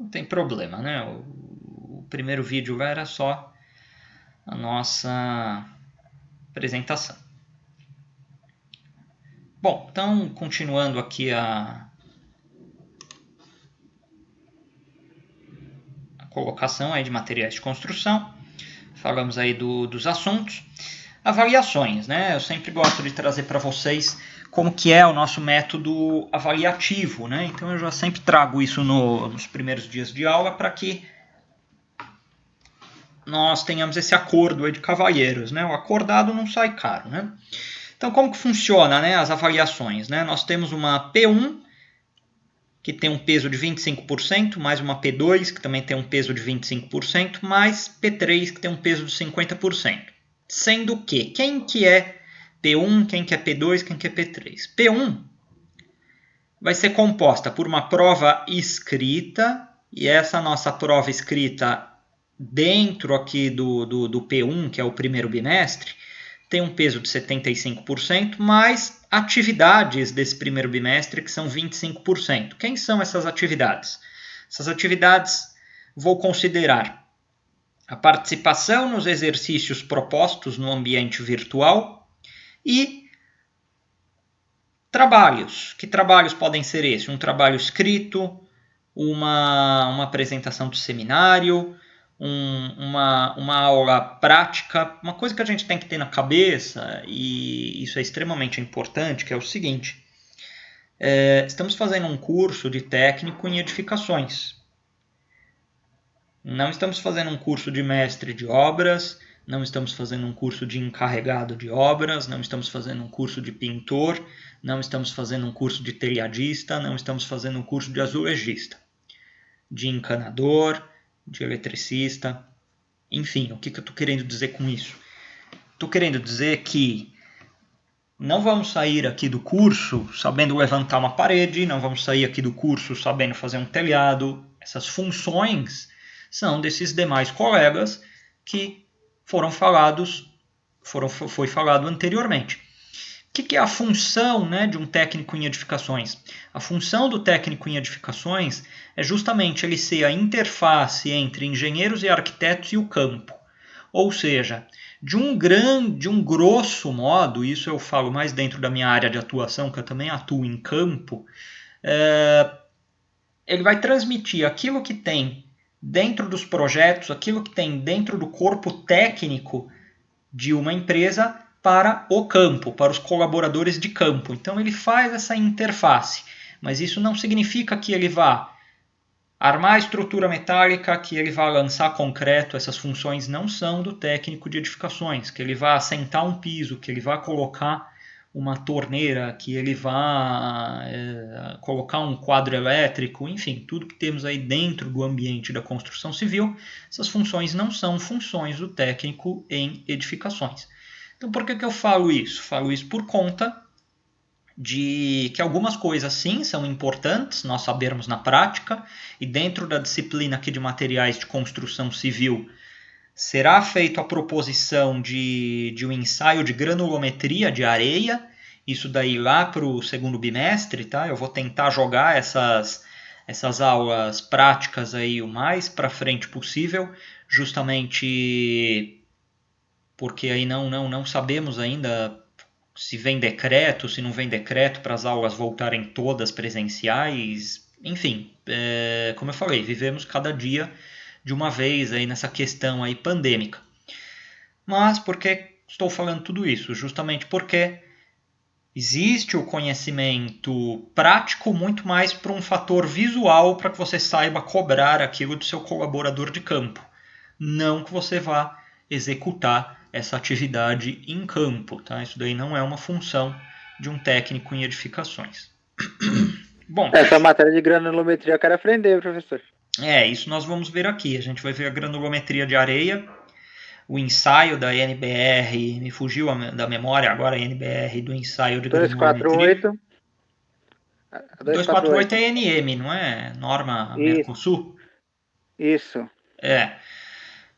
Não tem problema, né? O primeiro vídeo lá era só a nossa apresentação. Bom, então continuando aqui a colocação aí de materiais de construção, falamos aí dos assuntos. Avaliações, né? Eu sempre gosto de trazer para vocês como que é o nosso método avaliativo, né? Então eu já sempre trago isso nos primeiros dias de aula para que nós tenhamos esse acordo aí de cavalheiros, né? O acordado não sai caro, né? Então como que funciona, né, as avaliações, né? Nós temos uma P1 que tem um peso de 25%, mais uma P2 que também tem um peso de 25%, mais P3 que tem um peso de 50%. Sendo que quem que é P1, quem que é P2, quem que é P3? P1 vai ser composta por uma prova escrita, e essa nossa prova escrita dentro aqui do P1, que é o primeiro bimestre, tem um peso de 75%, mais atividades desse primeiro bimestre, que são 25%. Quem são essas atividades? Essas atividades vou considerar a participação nos exercícios propostos no ambiente virtual e trabalhos. Que trabalhos podem ser esses? Um trabalho escrito, uma apresentação do seminário, uma aula prática. Uma coisa que a gente tem que ter na cabeça, e isso é extremamente importante, que é o seguinte: estamos fazendo um curso de técnico em edificações. Não estamos fazendo um curso de mestre de obras, não estamos fazendo um curso de encarregado de obras, não estamos fazendo um curso de pintor, não estamos fazendo um curso de telhadista, não estamos fazendo um curso de azulejista, de encanador, de eletricista. Enfim, o que eu estou querendo dizer com isso? Estou querendo dizer que não vamos sair aqui do curso sabendo levantar uma parede, não vamos sair aqui do curso sabendo fazer um telhado. Essas funções são desses demais colegas que foi falado anteriormente. O que é a função, né, de um técnico em edificações? A função do técnico em edificações é justamente ele ser a interface entre engenheiros e arquitetos e o campo. Ou seja, de um grosso modo, isso eu falo mais dentro da minha área de atuação, que eu também atuo em campo, ele vai transmitir aquilo que tem dentro dos projetos, aquilo que tem dentro do corpo técnico de uma empresa para o campo, para os colaboradores de campo. Então ele faz essa interface, mas isso não significa que ele vá armar a estrutura metálica, que ele vá lançar concreto. Essas funções não são do técnico de edificações, que ele vá assentar um piso, que ele vá colocar uma torneira, que ele vá colocar um quadro elétrico, enfim, tudo que temos aí dentro do ambiente da construção civil, essas funções não são funções do técnico em edificações. Então, por que eu falo isso? Falo isso por conta de que algumas coisas sim são importantes nós sabermos na prática, e dentro da disciplina aqui de materiais de construção civil será feita a proposição de um ensaio de granulometria de areia, isso daí lá para o segundo bimestre, tá? Eu vou tentar jogar essas aulas práticas aí o mais para frente possível, justamente porque aí não sabemos ainda se vem decreto, se não vem decreto para as aulas voltarem todas presenciais. Enfim, como eu falei, vivemos cada dia de uma vez aí nessa questão aí pandêmica. Mas por que estou falando tudo isso? Justamente porque existe o conhecimento prático muito mais para um fator visual, para que você saiba cobrar aquilo do seu colaborador de campo. Não que você vá executar essa atividade em campo. Tá? Isso daí não é uma função de um técnico em edificações. Bom, Essa matéria de granulometria eu quero aprender, professor. isso nós vamos ver aqui. A gente vai ver a granulometria de areia, o ensaio da NBR, me fugiu da memória agora a NBR do ensaio de granulometria. 248. 248 é 248. NM, não é? Norma Isso. Mercosul? Isso. É.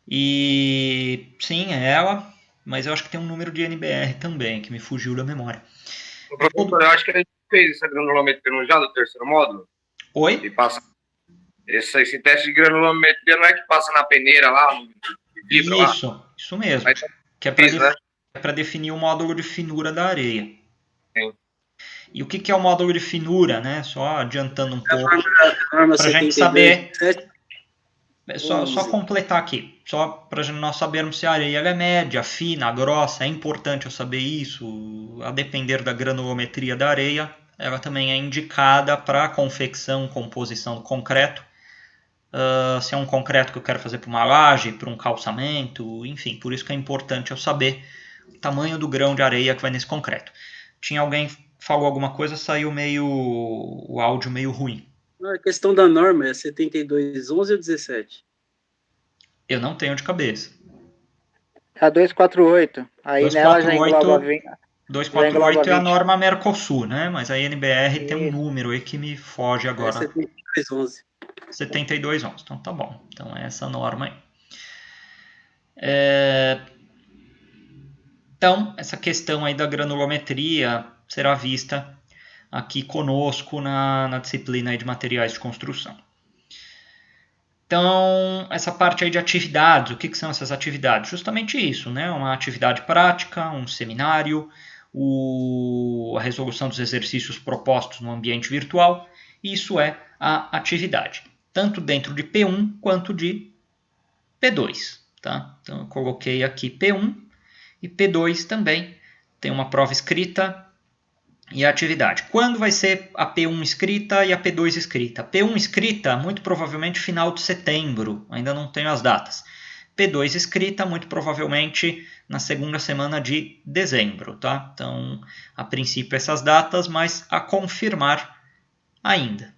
E sim, é ela, mas eu acho que tem um número de NBR também, que me fugiu da memória. Professor, eu acho que a gente fez essa granulometria no já do terceiro módulo. Oi? E passa. Esse teste de granulometria não é que passa na peneira lá, no vidro lá? Isso mesmo. Aí, Que isso, né? é para definir o módulo de finura da areia. Sim. E o que é o módulo de finura, né? Só adiantando um pouco, A norma para a gente 72, saber. 7, Só completar aqui, só para nós sabermos se a areia ela é média, fina, grossa. É importante eu saber isso. A depender da granulometria da areia, ela também é indicada para confecção, composição do concreto. Se é um concreto que eu quero fazer para uma laje, para um calçamento, enfim, por isso que é importante eu saber o tamanho do grão de areia que vai nesse concreto. Tinha alguém que falou alguma coisa, saiu o áudio meio ruim. A questão da norma é 72, 11 ou 17? Eu não tenho de cabeça. A 248. Aí nela já engloba 20. 248 é a norma Mercosul, né? Mas a NBR tem um número aí que me foge agora. É 7211. 7211. Então tá bom. Então é essa norma aí. Então, essa questão aí da granulometria será vista aqui conosco na disciplina aí de materiais de construção. Então, essa parte aí de atividades, o que são essas atividades? Justamente isso, né? Uma atividade prática, um seminário, a resolução dos exercícios propostos no ambiente virtual. Isso é a atividade, tanto dentro de P1 quanto de P2. Tá? Então, eu coloquei aqui P1 e P2 também. Tem uma prova escrita e a atividade. Quando vai ser a P1 escrita e a P2 escrita? P1 escrita, muito provavelmente final de setembro, ainda não tenho as datas. P2 escrita, muito provavelmente na segunda semana de dezembro. Tá? Então, a princípio essas datas, mas a confirmar ainda.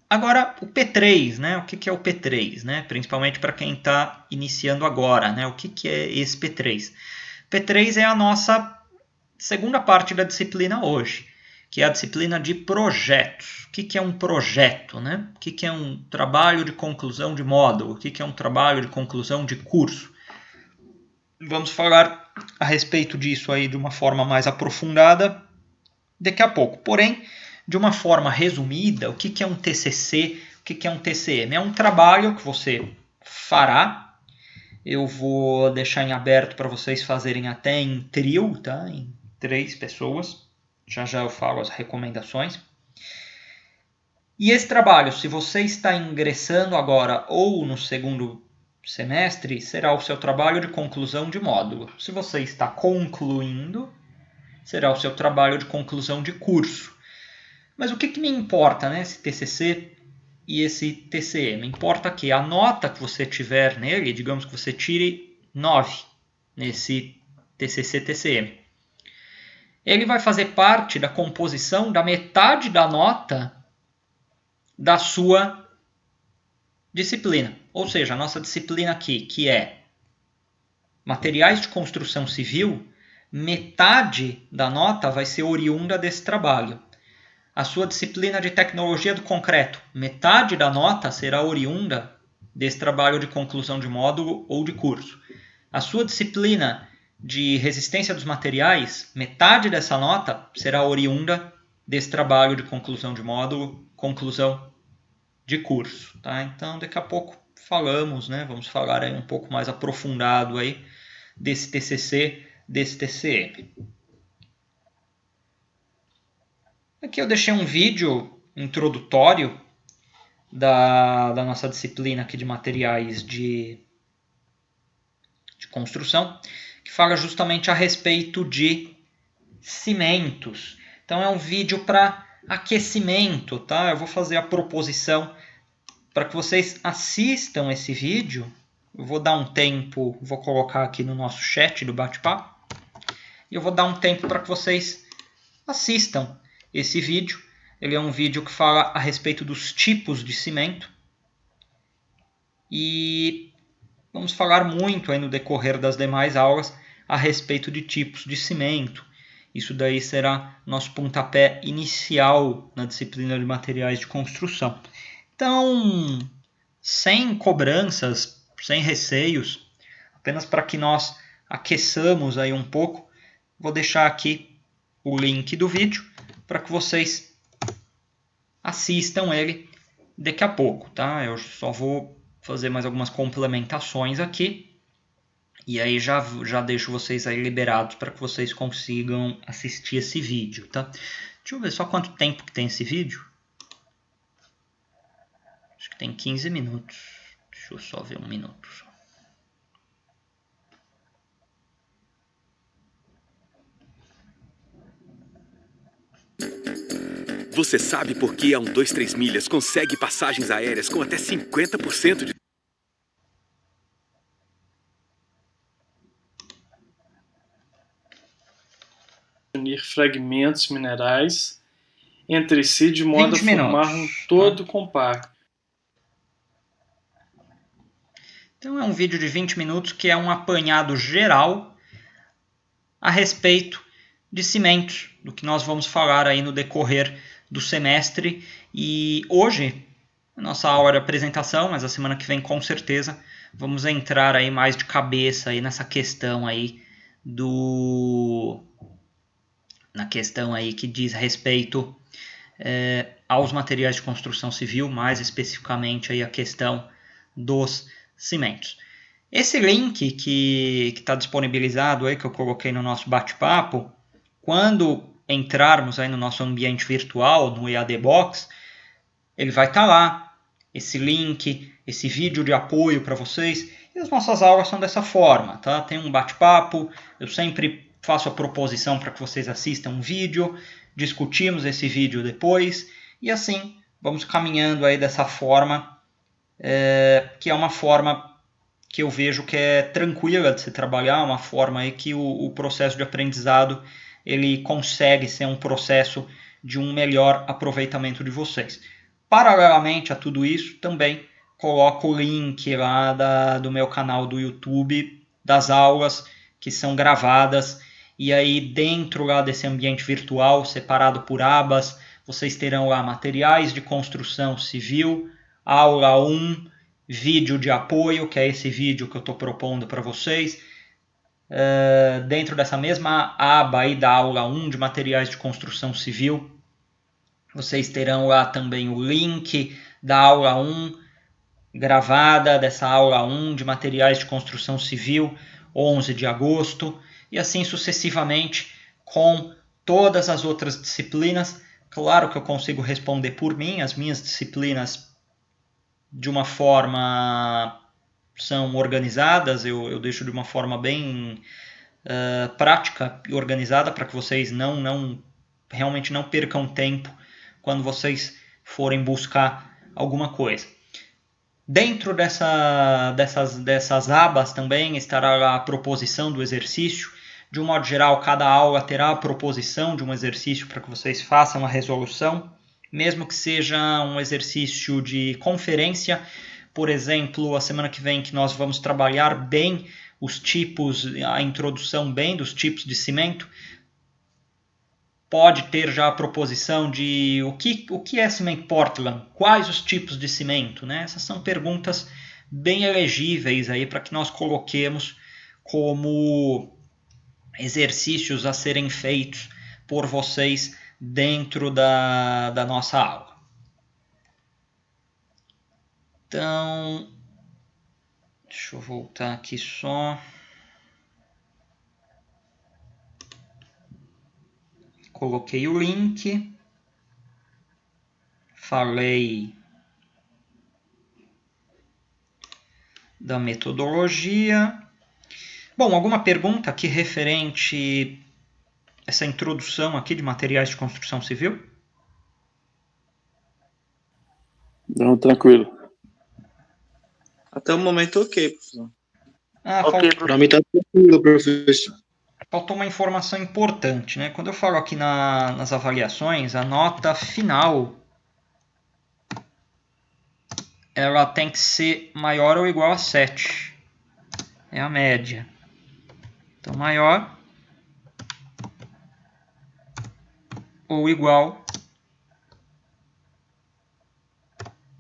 Agora, o P3, né? O que é o P3? Né? Principalmente para quem está iniciando agora. Né? O que é esse P3? P3 é a nossa segunda parte da disciplina hoje, que é a disciplina de projetos. O que é um projeto? Né? O que é um trabalho de conclusão de módulo? O que é um trabalho de conclusão de curso? Vamos falar a respeito disso aí de uma forma mais aprofundada daqui a pouco. Porém, de uma forma resumida, o que é um TCC? O que é um TCM? É um trabalho que você fará. Eu vou deixar em aberto para vocês fazerem até em trio, tá? Em 3 pessoas. Já já eu falo as recomendações. E esse trabalho, se você está ingressando agora ou no segundo semestre, será o seu trabalho de conclusão de módulo. Se você está concluindo, será o seu trabalho de conclusão de curso. Mas o que me importa, né, esse TCC e esse TCM? Importa que a nota que você tiver nele, digamos que você tire 9 nesse TCC-TCM. Ele vai fazer parte da composição da metade da nota da sua disciplina. Ou seja, a nossa disciplina aqui, que é materiais de construção civil, metade da nota vai ser oriunda desse trabalho. A sua disciplina de tecnologia do concreto, metade da nota será oriunda desse trabalho de conclusão de módulo ou de curso. A sua disciplina de resistência dos materiais, metade dessa nota será oriunda desse trabalho de conclusão de módulo, conclusão de curso. Tá? Então, daqui a pouco falamos, né? Vamos falar aí um pouco mais aprofundado aí desse TCC, desse TCM. Aqui eu deixei um vídeo introdutório da nossa disciplina aqui de materiais de construção, que fala justamente a respeito de cimentos. Então é um vídeo para aquecimento, tá? Eu vou fazer a proposição para que vocês assistam esse vídeo. Eu vou dar um tempo, vou colocar aqui no nosso chat do bate-papo, e eu vou dar um tempo para que vocês assistam esse vídeo. Ele é um vídeo que fala a respeito dos tipos de cimento. E vamos falar muito aí no decorrer das demais aulas a respeito de tipos de cimento. Isso daí será nosso pontapé inicial na disciplina de materiais de construção. Então, sem cobranças, sem receios, apenas para que nós aqueçamos aí um pouco, vou deixar aqui o link do vídeo para que vocês assistam ele daqui a pouco, tá? Eu só vou fazer mais algumas complementações aqui. E aí já deixo vocês aí liberados para que vocês consigam assistir esse vídeo, tá? Deixa eu ver só quanto tempo que tem esse vídeo. Acho que tem 15 minutos. Deixa eu só ver um minuto só. Você sabe por que a 123 Milhas consegue passagens aéreas com até 50% de... Unir fragmentos minerais entre si de modo a 20 formar um minutos, todo tá? compacto. Então é um vídeo de 20 minutos que é um apanhado geral a respeito de cimentos, do que nós vamos falar aí no decorrer do semestre. E hoje, a nossa aula de apresentação, mas a semana que vem com certeza vamos entrar aí mais de cabeça aí nessa questão aí na questão aí que diz respeito aos materiais de construção civil, mais especificamente aí a questão dos cimentos. Esse link que está disponibilizado aí, que eu coloquei no nosso bate-papo, quando entrarmos aí no nosso ambiente virtual, no EAD Box, ele vai estar lá, esse link, esse vídeo de apoio para vocês. E as nossas aulas são dessa forma, tá? Tem um bate-papo, eu sempre faço a proposição para que vocês assistam um vídeo, discutimos esse vídeo depois, e assim vamos caminhando aí dessa forma, que é uma forma que eu vejo que é tranquila de se trabalhar, uma forma aí que o processo de aprendizado ele consegue ser um processo de um melhor aproveitamento de vocês. Paralelamente a tudo isso, também coloco o link lá do meu canal do YouTube, das aulas que são gravadas, e aí dentro lá desse ambiente virtual, separado por abas, vocês terão lá materiais de construção civil, aula 1, vídeo de apoio, que é esse vídeo que eu estou propondo para vocês. Dentro dessa mesma aba aí da aula 1 de materiais de construção civil, vocês terão lá também o link da aula 1 gravada, dessa aula 1 de materiais de construção civil, 11 de agosto, e assim sucessivamente com todas as outras disciplinas. Claro que eu consigo responder por mim, as minhas disciplinas de uma forma são organizadas, eu deixo de uma forma bem prática e organizada para que vocês realmente não percam tempo quando vocês forem buscar alguma coisa. Dentro dessas abas também estará a proposição do exercício. De um modo geral, cada aula terá a proposição de um exercício para que vocês façam a resolução, mesmo que seja um exercício de conferência. Por exemplo, a semana que vem que nós vamos trabalhar bem os tipos, a introdução bem dos tipos de cimento, pode ter já a proposição de o que é cimento Portland, quais os tipos de cimento, né? Essas são perguntas bem elegíveis aí para que nós coloquemos como exercícios a serem feitos por vocês dentro da nossa aula. Então, deixa eu voltar aqui só. Coloquei o link. Falei da metodologia. Bom, alguma pergunta aqui referente a essa introdução aqui de materiais de construção civil? Não, tranquilo. Até o momento, ok, professor. Ok, para mim tá tranquilo, professor. Faltou uma informação importante, né? Quando eu falo aqui nas avaliações, a nota final ela tem que ser maior ou igual a 7. É a média. Então, maior ou igual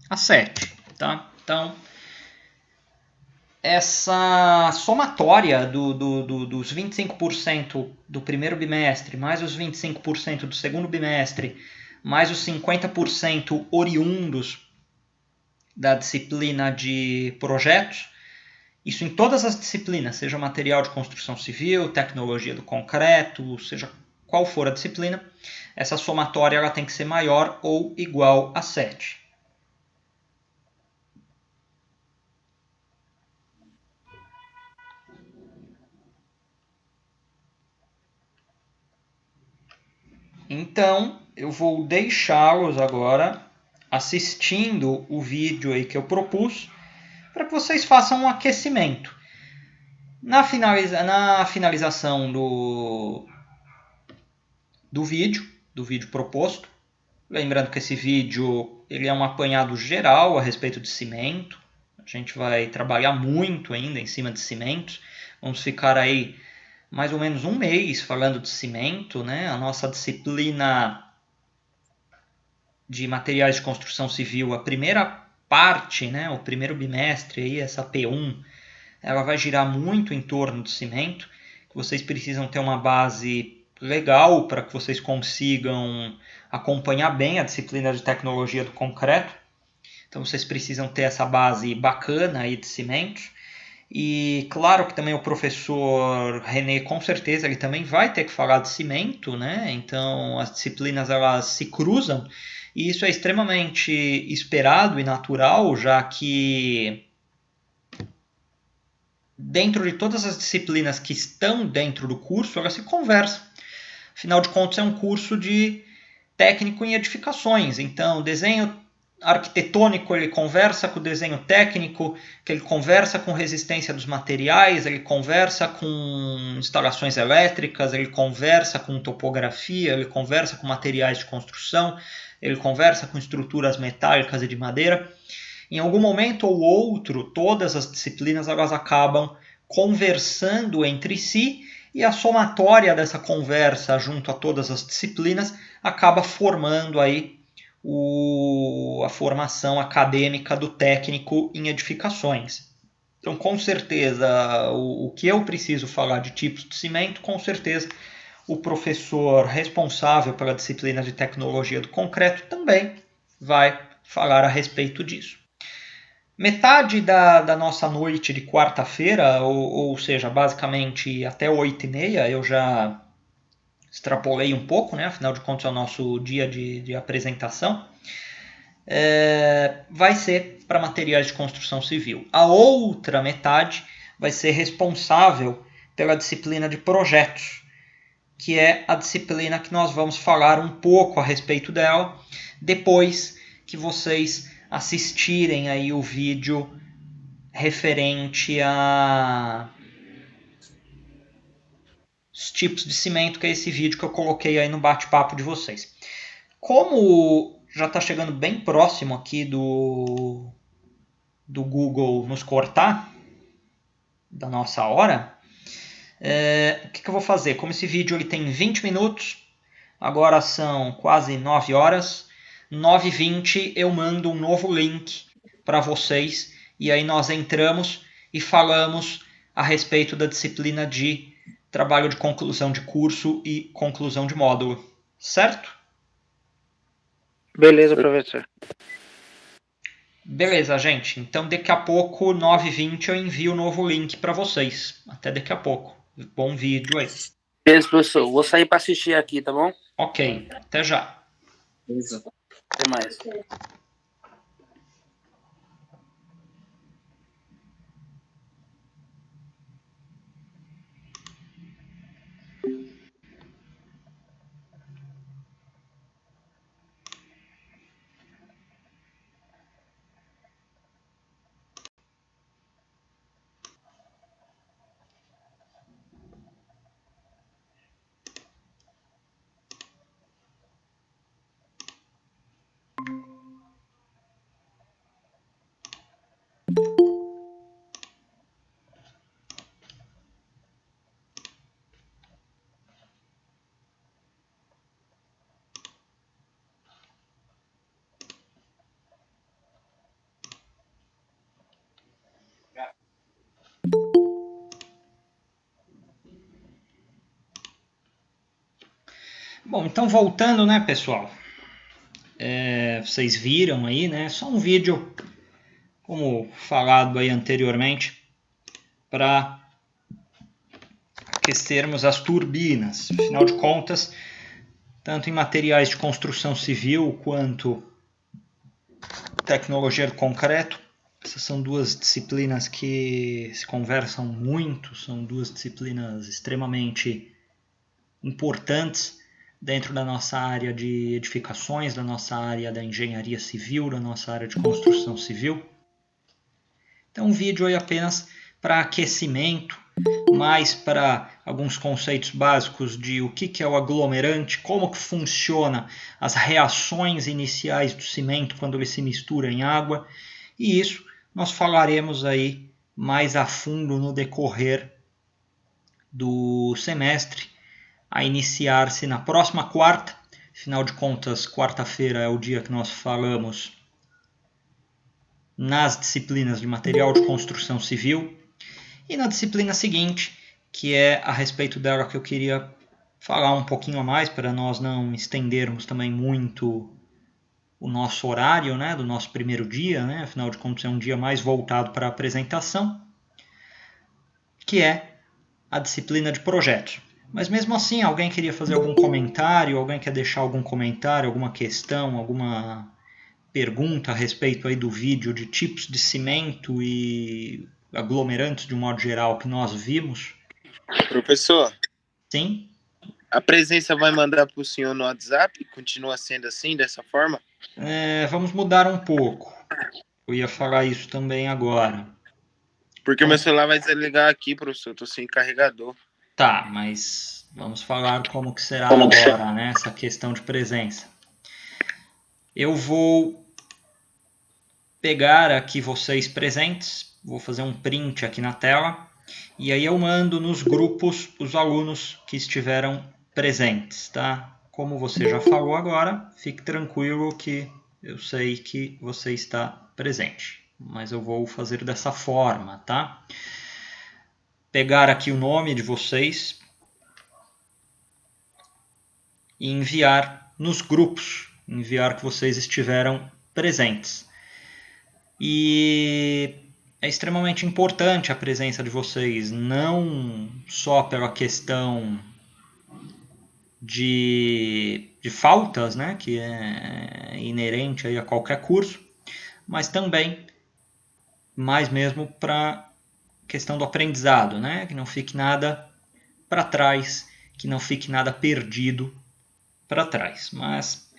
a 7. Tá? Então, essa somatória dos 25% do primeiro bimestre, mais os 25% do segundo bimestre, mais os 50% oriundos da disciplina de projetos. Isso em todas as disciplinas, seja material de construção civil, tecnologia do concreto, seja qual for a disciplina, essa somatória ela tem que ser maior ou igual a 7. Então, eu vou deixá-los agora assistindo o vídeo aí que eu propus, para que vocês façam um aquecimento. Na finalização do vídeo proposto, lembrando que esse vídeo ele é um apanhado geral a respeito de cimento. A gente vai trabalhar muito ainda em cima de cimentos. Vamos ficar aí mais ou menos um mês falando de cimento, né? A nossa disciplina de materiais de construção civil, a primeira parte, né? O primeiro bimestre, aí, essa P1, ela vai girar muito em torno de cimento. Vocês precisam ter uma base legal para que vocês consigam acompanhar bem a disciplina de tecnologia do concreto. Então vocês precisam ter essa base bacana aí de cimentos. E claro que também o professor René, com certeza, ele também vai ter que falar de cimento, né? Então as disciplinas elas se cruzam e isso é extremamente esperado e natural, já que dentro de todas as disciplinas que estão dentro do curso, elas se conversam. Afinal de contas, é um curso de técnico em edificações. Então, desenho arquitetônico ele conversa com o desenho técnico, que ele conversa com resistência dos materiais, ele conversa com instalações elétricas, ele conversa com topografia, ele conversa com materiais de construção, ele conversa com estruturas metálicas e de madeira. Em algum momento ou outro, todas as disciplinas elas acabam conversando entre si e a somatória dessa conversa junto a todas as disciplinas acaba formando aí a formação acadêmica do técnico em edificações. Então, com certeza, o que eu preciso falar de tipos de cimento, com certeza o professor responsável pela disciplina de tecnologia do concreto também vai falar a respeito disso. Metade da nossa noite de quarta-feira, ou seja, basicamente até 8h30, eu já extrapolei um pouco, né? Afinal de contas é o nosso dia de apresentação, vai ser para materiais de construção civil. A outra metade vai ser responsável pela disciplina de projetos, que é a disciplina que nós vamos falar um pouco a respeito dela depois que vocês assistirem aí o vídeo referente a os tipos de cimento, que é esse vídeo que eu coloquei aí no bate-papo de vocês. Como já está chegando bem próximo aqui do Google nos cortar, da nossa hora, o que eu vou fazer? Como esse vídeo ele tem 20 minutos, agora são quase 9 horas, 9h20 eu mando um novo link para vocês e aí nós entramos e falamos a respeito da disciplina de trabalho de conclusão de curso e conclusão de módulo, certo? Beleza, professor. Beleza, gente. Então daqui a pouco, 9h20, eu envio o novo link para vocês. Até daqui a pouco. Bom vídeo aí. Beleza, professor. Vou sair para assistir aqui, tá bom? Ok, até já. Beleza. Até mais. Bom, então voltando, né, pessoal? Vocês viram aí, né? Só um vídeo como falado aí anteriormente, para aquecermos as turbinas. Afinal de contas, tanto em materiais de construção civil quanto tecnologia do concreto, essas são duas disciplinas que se conversam muito, são duas disciplinas extremamente importantes dentro da nossa área de edificações, da nossa área da engenharia civil, da nossa área de construção civil. Então, um vídeo aí apenas para aquecimento, mais para alguns conceitos básicos de o que é o aglomerante, como que funciona as reações iniciais do cimento quando ele se mistura em água, e isso nós falaremos aí mais a fundo no decorrer do semestre, a iniciar-se na próxima quarta. Afinal de contas, quarta-feira é o dia que nós falamos nas disciplinas de material de construção civil. E na disciplina seguinte, que é a respeito dela que eu queria falar um pouquinho a mais, para nós não estendermos também muito o nosso horário, né, do nosso primeiro dia, né, afinal de contas é um dia mais voltado para a apresentação, que é a disciplina de projetos. Mas mesmo assim, alguém queria fazer algum comentário, alguém quer deixar algum comentário, alguma questão, alguma pergunta a respeito aí do vídeo de tipos de cimento e aglomerantes de um modo geral que nós vimos? Professor? Sim? A presença vai mandar para o senhor no WhatsApp? Continua sendo assim, dessa forma? Vamos mudar um pouco. Eu ia falar isso também agora. Porque meu celular vai desligar aqui, professor. Eu estou sem carregador. Tá, mas vamos falar como que será agora, né? Essa questão de presença. Eu vou pegar aqui vocês presentes, vou fazer um print aqui na tela, e aí eu mando nos grupos os alunos que estiveram presentes, tá? Como você já falou agora, fique tranquilo que eu sei que você está presente, mas eu vou fazer dessa forma, tá? Pegar aqui o nome de vocês e enviar nos grupos, enviar que vocês estiveram presentes. E é extremamente importante a presença de vocês, não só pela questão de faltas, né, que é inerente aí a qualquer curso, mas também mais mesmo para questão do aprendizado, né? Que não fique nada para trás, que não fique nada perdido para trás. Mas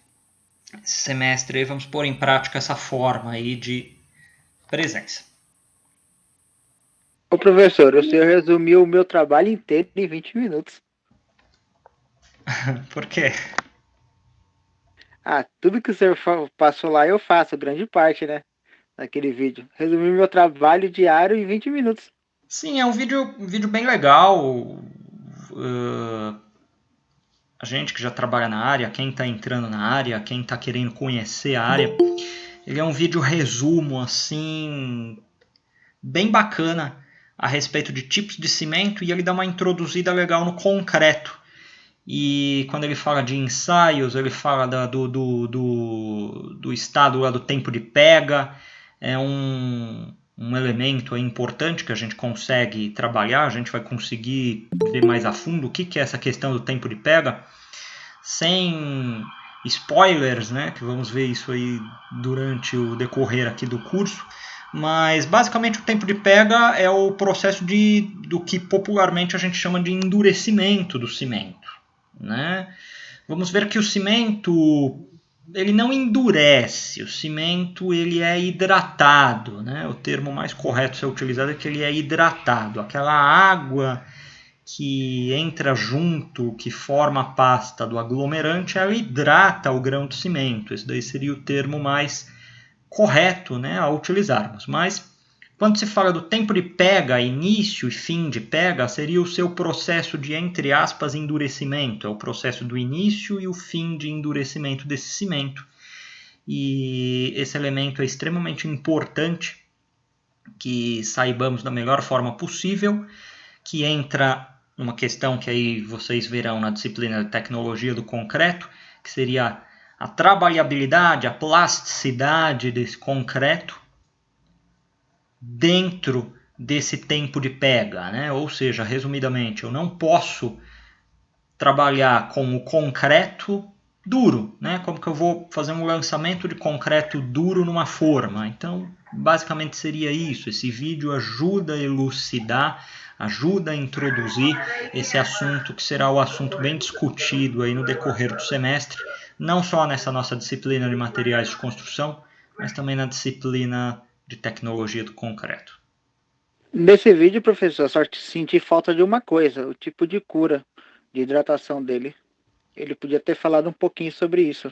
esse semestre aí vamos pôr em prática essa forma aí de presença. Ô professor, o senhor resumiu o meu trabalho inteiro em 20 minutos. Por quê? Tudo que o senhor passou lá eu faço, grande parte, né? Naquele vídeo. Resumi meu trabalho diário em 20 minutos. Sim, é um vídeo bem legal. A gente que já trabalha na área, quem está entrando na área, quem está querendo conhecer a área, ele é um vídeo resumo, assim, bem bacana a respeito de tipos de cimento, e ele dá uma introduzida legal no concreto. E quando ele fala de ensaios, ele fala do estado lá do tempo de pega. É um elemento importante que a gente consegue trabalhar, a gente vai conseguir ver mais a fundo o que é essa questão do tempo de pega, sem spoilers, né, que vamos ver isso aí durante o decorrer aqui do curso. Mas basicamente o tempo de pega é o processo do que popularmente a gente chama de endurecimento do cimento, né? Vamos ver que o cimento ele não endurece, o cimento ele é hidratado, né? O termo mais correto a ser utilizado é que ele é hidratado. Aquela água que entra junto, que forma a pasta do aglomerante, ela hidrata o grão de cimento. Esse daí seria o termo mais correto, né, a utilizarmos. Mas quando se fala do tempo de pega, início e fim de pega, seria o seu processo de, entre aspas, endurecimento. É o processo do início e o fim de endurecimento desse cimento. E esse elemento é extremamente importante que saibamos da melhor forma possível, que entra numa questão que aí vocês verão na disciplina de tecnologia do concreto, que seria a trabalhabilidade, a plasticidade desse concreto, dentro desse tempo de pega, né? Ou seja, resumidamente, eu não posso trabalhar com o concreto duro, né? Como que eu vou fazer um lançamento de concreto duro numa forma? Então, basicamente seria isso. Esse vídeo ajuda a elucidar, ajuda a introduzir esse assunto, que será o assunto bem discutido aí no decorrer do semestre, não só nessa nossa disciplina de materiais de construção, mas também na disciplina de tecnologia do concreto. Nesse vídeo, professor, só senti falta de uma coisa, o tipo de cura de hidratação dele. Ele podia ter falado um pouquinho sobre isso.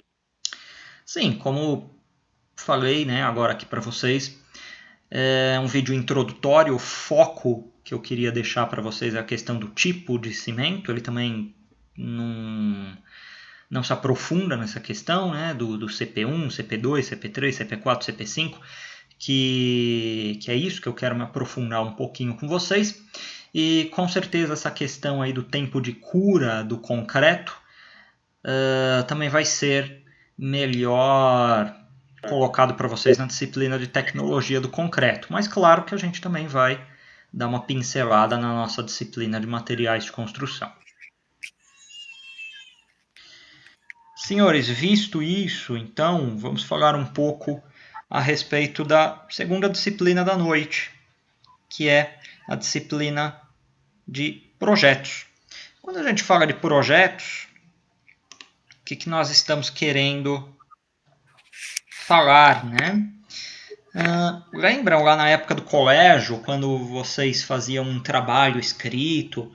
Sim, como falei, né, agora aqui para vocês, é um vídeo introdutório. O foco que eu queria deixar para vocês é a questão do tipo de cimento. Ele também não se aprofunda nessa questão, né, do CP1, CP2, CP3, CP4, CP5, que é isso que eu quero me aprofundar um pouquinho com vocês. E com certeza essa questão aí do tempo de cura do concreto também vai ser melhor colocado para vocês na disciplina de tecnologia do concreto. Mas claro que a gente também vai dar uma pincelada na nossa disciplina de materiais de construção. Senhores, visto isso, então vamos falar um pouco a respeito da segunda disciplina da noite, que é a disciplina de projetos. Quando a gente fala de projetos, o que nós estamos querendo falar, né? Lembram lá na época do colégio, quando vocês faziam um trabalho escrito,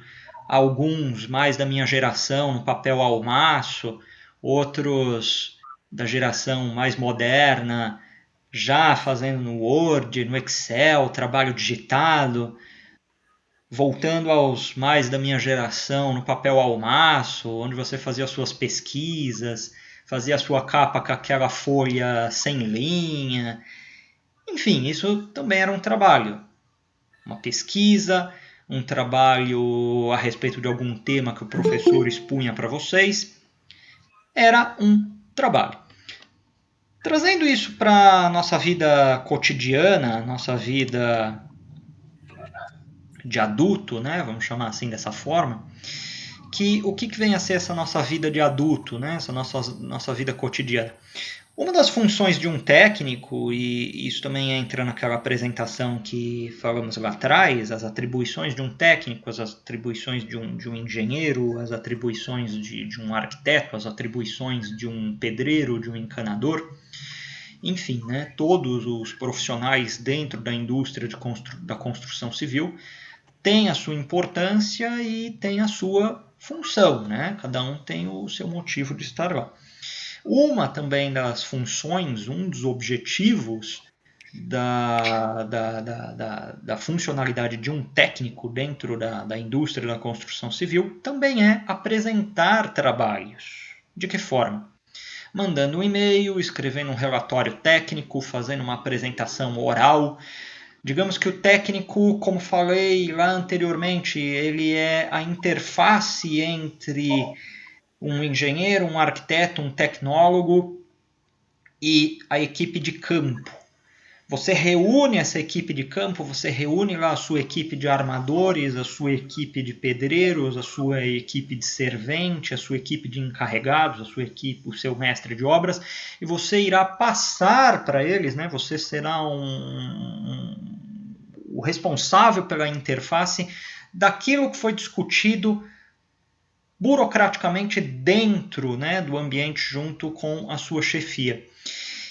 alguns mais da minha geração no papel almaço, outros da geração mais moderna já fazendo no Word, no Excel, trabalho digitado, voltando aos mais da minha geração no papel almaço, onde você fazia as suas pesquisas, fazia a sua capa com aquela folha sem linha. Enfim, isso também era um trabalho. Uma pesquisa, um trabalho a respeito de algum tema que o professor expunha para vocês. Era um trabalho. Trazendo isso para a nossa vida cotidiana, nossa vida de adulto, né? Vamos chamar assim dessa forma. O que vem a ser essa nossa vida de adulto, né? Essa nossa vida cotidiana? Uma das funções de um técnico, e isso também entra naquela apresentação que falamos lá atrás, as atribuições de um técnico, as atribuições de um engenheiro, as atribuições de um arquiteto, as atribuições de um pedreiro, de um encanador, enfim, né, todos os profissionais dentro da indústria da construção civil têm a sua importância e têm a sua função, né? Cada um tem o seu motivo de estar lá. Uma também das funções, um dos objetivos da funcionalidade de um técnico dentro da indústria da construção civil também é apresentar trabalhos. De que forma? Mandando um e-mail, escrevendo um relatório técnico, fazendo uma apresentação oral. Digamos que o técnico, como falei lá anteriormente, ele é a interface entre um engenheiro, um arquiteto, um tecnólogo e a equipe de campo. Você reúne essa equipe de campo, você reúne lá a sua equipe de armadores, a sua equipe de pedreiros, a sua equipe de servente, a sua equipe de encarregados, a sua equipe, o seu mestre de obras, e você irá passar para eles, né? Você será o responsável pela interface daquilo que foi discutido burocraticamente dentro, né, do ambiente junto com a sua chefia.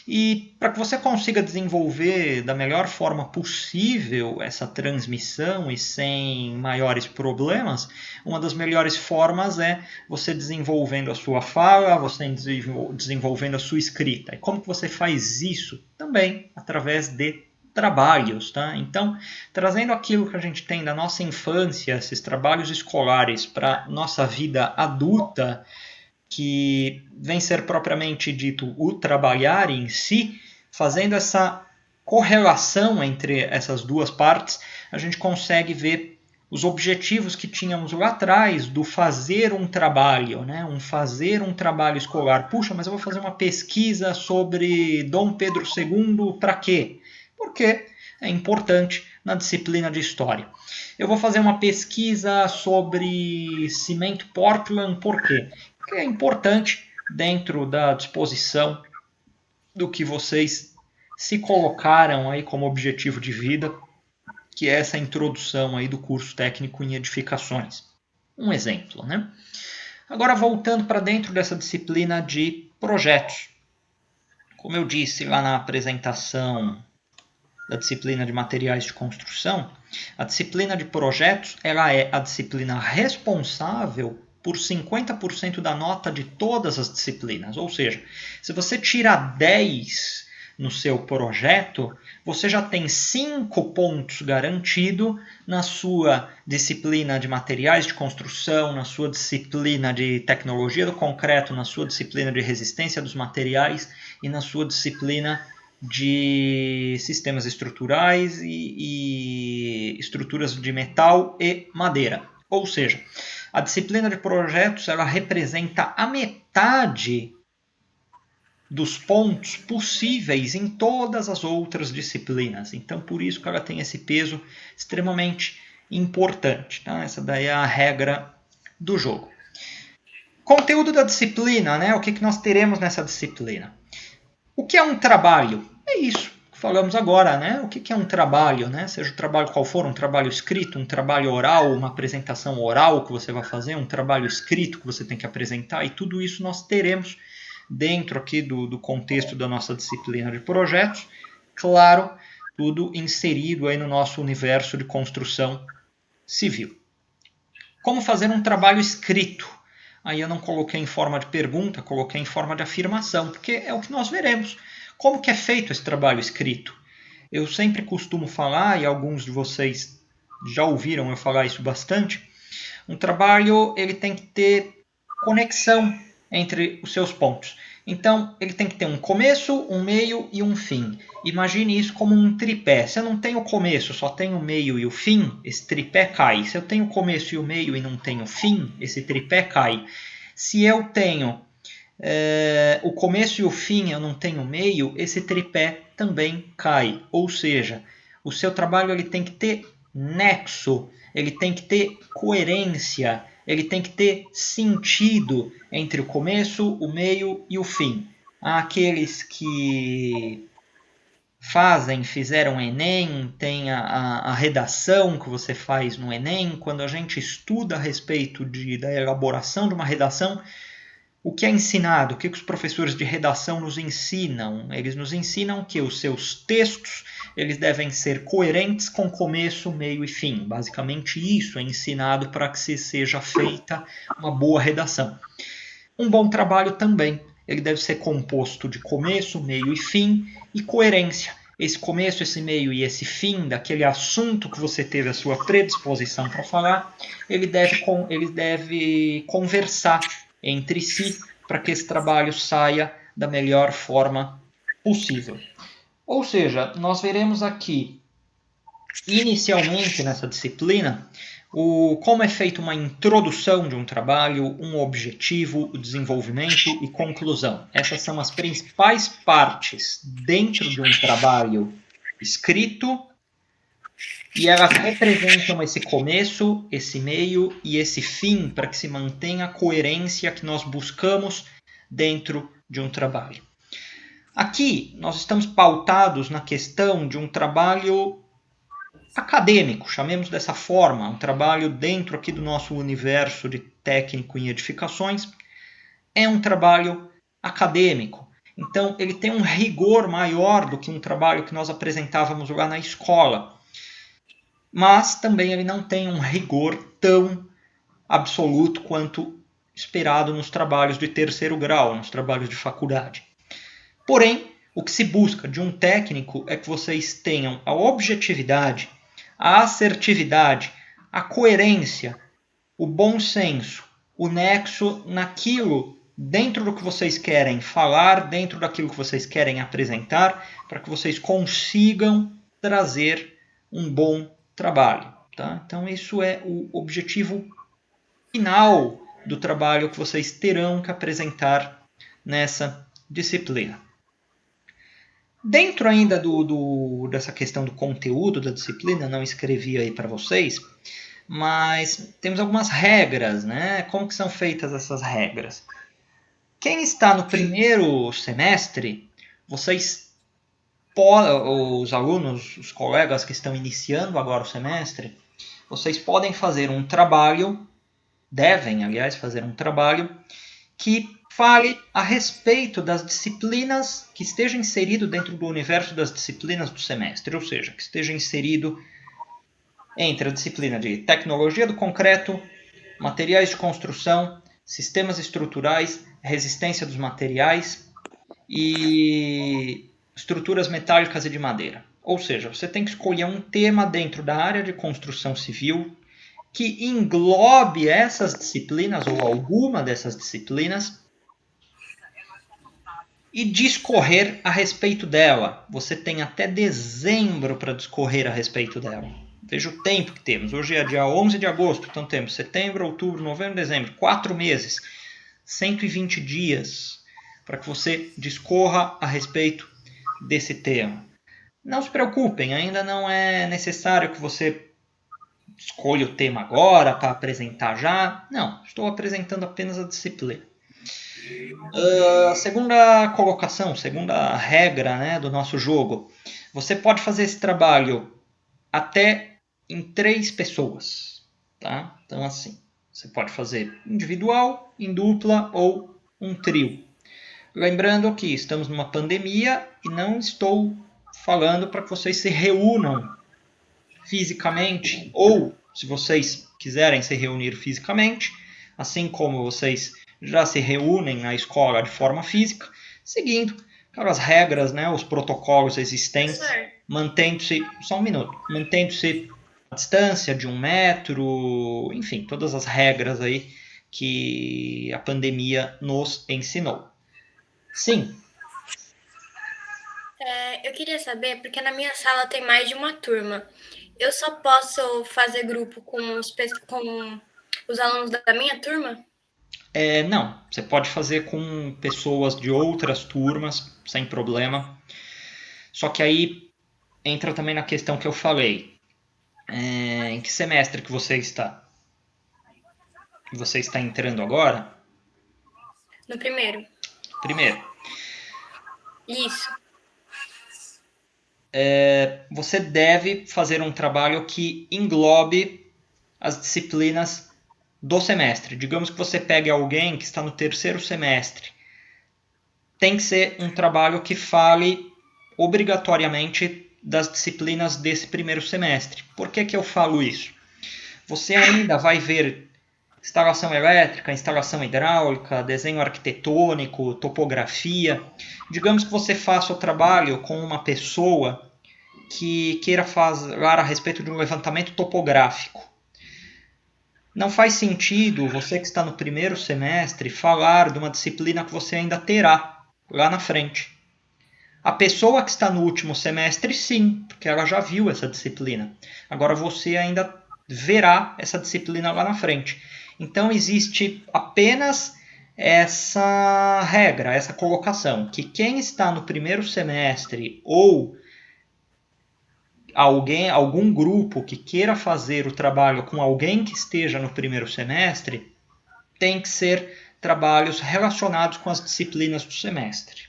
E para que você consiga desenvolver da melhor forma possível essa transmissão e sem maiores problemas, uma das melhores formas é você desenvolvendo a sua fala, você desenvolvendo a sua escrita. E como que você faz isso? Também através de trabalhos, tá? Então, trazendo aquilo que a gente tem da nossa infância, esses trabalhos escolares para nossa vida adulta, que vem ser propriamente dito o trabalhar em si, fazendo essa correlação entre essas duas partes, a gente consegue ver os objetivos que tínhamos lá atrás do fazer um trabalho, né? Fazer um trabalho escolar. Puxa, mas eu vou fazer uma pesquisa sobre Dom Pedro II para quê? Porque é importante na disciplina de História. Eu vou fazer uma pesquisa sobre cimento Portland, por quê? Porque é importante dentro da disposição do que vocês se colocaram aí como objetivo de vida, que é essa introdução aí do curso técnico em edificações. Um exemplo, né? Agora voltando para dentro dessa disciplina de projetos. Como eu disse lá na apresentação da disciplina de materiais de construção, a disciplina de projetos ela é a disciplina responsável por 50% da nota de todas as disciplinas. Ou seja, se você tira 10 no seu projeto, você já tem 5 pontos garantido na sua disciplina de materiais de construção, na sua disciplina de tecnologia do concreto, na sua disciplina de resistência dos materiais e na sua disciplina de sistemas estruturais e estruturas de metal e madeira. Ou seja, a disciplina de projetos ela representa a metade dos pontos possíveis em todas as outras disciplinas. Então, por isso que ela tem esse peso extremamente importante. Tá? Essa daí é a regra do jogo. Conteúdo da disciplina, né? O que nós teremos nessa disciplina? O que é um trabalho? É isso que falamos agora, né? O que é um trabalho, né? Seja o trabalho qual for, um trabalho escrito, um trabalho oral, uma apresentação oral que você vai fazer, um trabalho escrito que você tem que apresentar, e tudo isso nós teremos dentro aqui do contexto da nossa disciplina de projetos, claro, tudo inserido aí no nosso universo de construção civil. Como fazer um trabalho escrito? Aí eu não coloquei em forma de pergunta, coloquei em forma de afirmação, porque é o que nós veremos. Como que é feito esse trabalho escrito? Eu sempre costumo falar, e alguns de vocês já ouviram eu falar isso bastante, um trabalho ele tem que ter conexão entre os seus pontos. Então, ele tem que ter um começo, um meio e um fim. Imagine isso como um tripé. Se eu não tenho o começo, só tenho o meio e o fim, esse tripé cai. Se eu tenho o começo e o meio e não tenho o fim, esse tripé cai. Se eu tenho o começo e o fim, eu não tenho o meio, esse tripé também cai. Ou seja, o seu trabalho ele tem que ter nexo, ele tem que ter coerência, ele tem que ter sentido entre o começo, o meio e o fim. Há aqueles que fizeram Enem, tem a redação que você faz no Enem. Quando a gente estuda a respeito da elaboração de uma redação, o que é ensinado? O que os professores de redação nos ensinam? Eles nos ensinam que os seus textos eles devem ser coerentes com começo, meio e fim. Basicamente isso é ensinado para que se seja feita uma boa redação. Um bom trabalho também. Ele deve ser composto de começo, meio e fim e coerência. Esse começo, esse meio e esse fim daquele assunto que você teve a sua predisposição para falar, ele deve conversar entre si para que esse trabalho saia da melhor forma possível. Ou seja, nós veremos aqui, inicialmente nessa disciplina, como é feita uma introdução de um trabalho, um objetivo, o desenvolvimento e conclusão. Essas são as principais partes dentro de um trabalho escrito e elas representam esse começo, esse meio e esse fim para que se mantenha a coerência que nós buscamos dentro de um trabalho. Aqui nós estamos pautados na questão de um trabalho acadêmico, chamemos dessa forma, um trabalho dentro aqui do nosso universo de técnico em edificações, é um trabalho acadêmico. Então ele tem um rigor maior do que um trabalho que nós apresentávamos lá na escola. Mas também ele não tem um rigor tão absoluto quanto esperado nos trabalhos de terceiro grau, nos trabalhos de faculdade. Porém, o que se busca de um técnico é que vocês tenham a objetividade, a assertividade, a coerência, o bom senso, o nexo naquilo dentro do que vocês querem falar, dentro daquilo que vocês querem apresentar, para que vocês consigam trazer um bom trabalho. Tá? Então, isso é o objetivo final do trabalho que vocês terão que apresentar nessa disciplina. Dentro ainda dessa questão do conteúdo da disciplina, não escrevi aí para vocês, mas temos algumas regras, né? Como que são feitas essas regras? Quem está no primeiro semestre, os alunos, os colegas que estão iniciando agora o semestre, vocês podem fazer um trabalho, devem, aliás, fazer um trabalho que fale a respeito das disciplinas que esteja inserido dentro do universo das disciplinas do semestre, ou seja, que esteja inserido entre a disciplina de tecnologia do concreto, materiais de construção, sistemas estruturais, resistência dos materiais e estruturas metálicas e de madeira. Ou seja, você tem que escolher um tema dentro da área de construção civil que englobe essas disciplinas ou alguma dessas disciplinas e discorrer a respeito dela. Você tem até dezembro para discorrer a respeito dela. Veja o tempo que temos. Hoje é dia 11 de agosto, então temos setembro, outubro, novembro, dezembro. 4 meses, 120 dias para que você discorra a respeito desse tema. Não se preocupem, ainda não é necessário que você escolha o tema agora para apresentar já. Não, estou apresentando apenas a disciplina. A segunda colocação, segunda regra, né, do nosso jogo. Você pode fazer esse trabalho até em 3 pessoas. Tá? Então, assim, você pode fazer individual, em dupla ou um trio. Lembrando que estamos numa pandemia e não estou falando para que vocês se reúnam fisicamente, ou se vocês quiserem se reunir fisicamente, assim como vocês já se reúnem na escola de forma física, seguindo aquelas regras, né, os protocolos existentes, mantendo-se, só um minuto, mantendo-se a distância de 1 metro, enfim, todas as regras aí que a pandemia nos ensinou. Sim. Eu queria saber, porque na minha sala tem mais de uma turma. Eu só posso fazer grupo com os alunos da minha turma? Não, você pode fazer com pessoas de outras turmas, sem problema. Só que aí entra também na questão que eu falei. Em que semestre que você está? Você está entrando agora? No primeiro. Primeiro. Isso. Você deve fazer um trabalho que englobe as disciplinas do semestre. Digamos que você pegue alguém que está no terceiro semestre. Tem que ser um trabalho que fale obrigatoriamente das disciplinas desse primeiro semestre. Por que eu falo isso? Você ainda vai ver instalação elétrica, instalação hidráulica, desenho arquitetônico, topografia. Digamos que você faça o trabalho com uma pessoa que queira falar a respeito de um levantamento topográfico. Não faz sentido você que está no primeiro semestre falar de uma disciplina que você ainda terá lá na frente. A pessoa que está no último semestre, sim, porque ela já viu essa disciplina. Agora você ainda verá essa disciplina lá na frente. Então existe apenas essa regra, essa colocação, que quem está no primeiro semestre ou algum grupo que queira fazer o trabalho com alguém que esteja no primeiro semestre, tem que ser trabalhos relacionados com as disciplinas do semestre.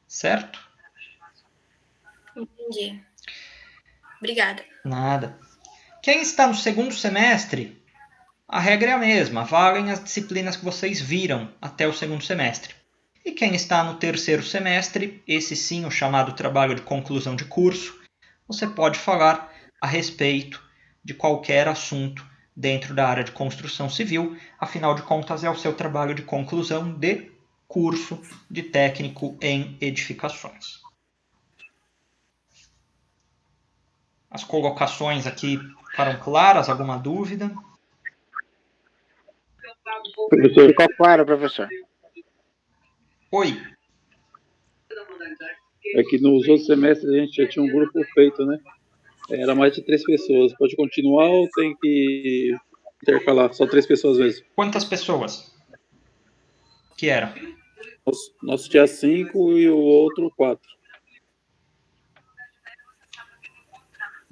Certo? Entendi. Obrigada. Nada. Quem está no segundo semestre, a regra é a mesma, valem as disciplinas que vocês viram até o segundo semestre. E quem está no terceiro semestre, esse sim, o chamado trabalho de conclusão de curso, você pode falar a respeito de qualquer assunto dentro da área de construção civil, afinal de contas é o seu trabalho de conclusão de curso de técnico em edificações. As colocações aqui ficaram claras? Alguma dúvida? Professor. Ficou claro, professor. Oi. É que nos outros semestres a gente já tinha um grupo feito, né? Era mais de 3 pessoas. Pode continuar ou tem que intercalar? Só 3 pessoas mesmo. Quantas pessoas que eram? Nosso tinha 5 e o outro 4.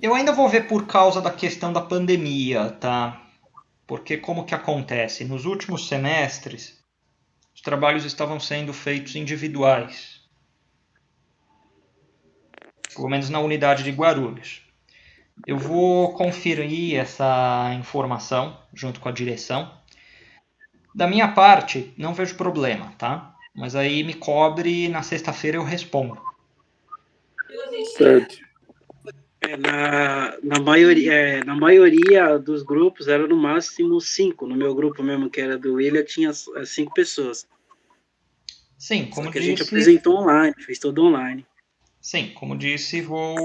Eu ainda vou ver por causa da questão da pandemia, tá? Porque como que acontece? Nos últimos semestres, os trabalhos estavam sendo feitos individuais. Pelo menos na unidade de Guarulhos. Eu vou conferir essa informação junto com a direção. Da minha parte, não vejo problema, tá? Mas aí me cobre, na sexta-feira eu respondo. Certo. Na maioria dos grupos era no máximo 5. No meu grupo mesmo, que era do William, tinha 5 pessoas. Sim, como Só que disse, a gente apresentou online, fez tudo online. Sim, como disse, vou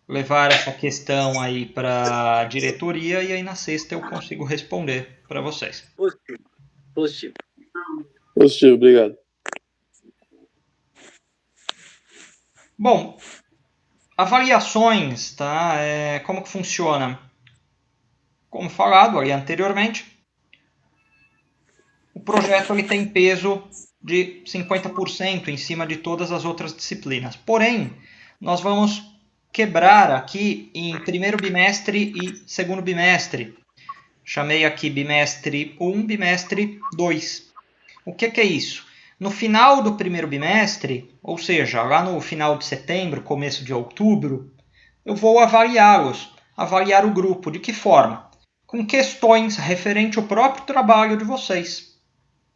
levar essa questão aí para a diretoria e aí na sexta eu consigo responder para vocês. Positivo. Positivo, obrigado. Bom, avaliações, tá? Como que funciona? Como falado ali anteriormente, o projeto ele tem peso de 50% em cima de todas as outras disciplinas. Porém, nós vamos quebrar aqui em primeiro bimestre e segundo bimestre. Chamei aqui bimestre 1, bimestre 2. O que é isso? No final do primeiro bimestre, ou seja, lá no final de setembro, começo de outubro, eu vou avaliá-los, avaliar o grupo. De que forma? Com questões referentes ao próprio trabalho de vocês.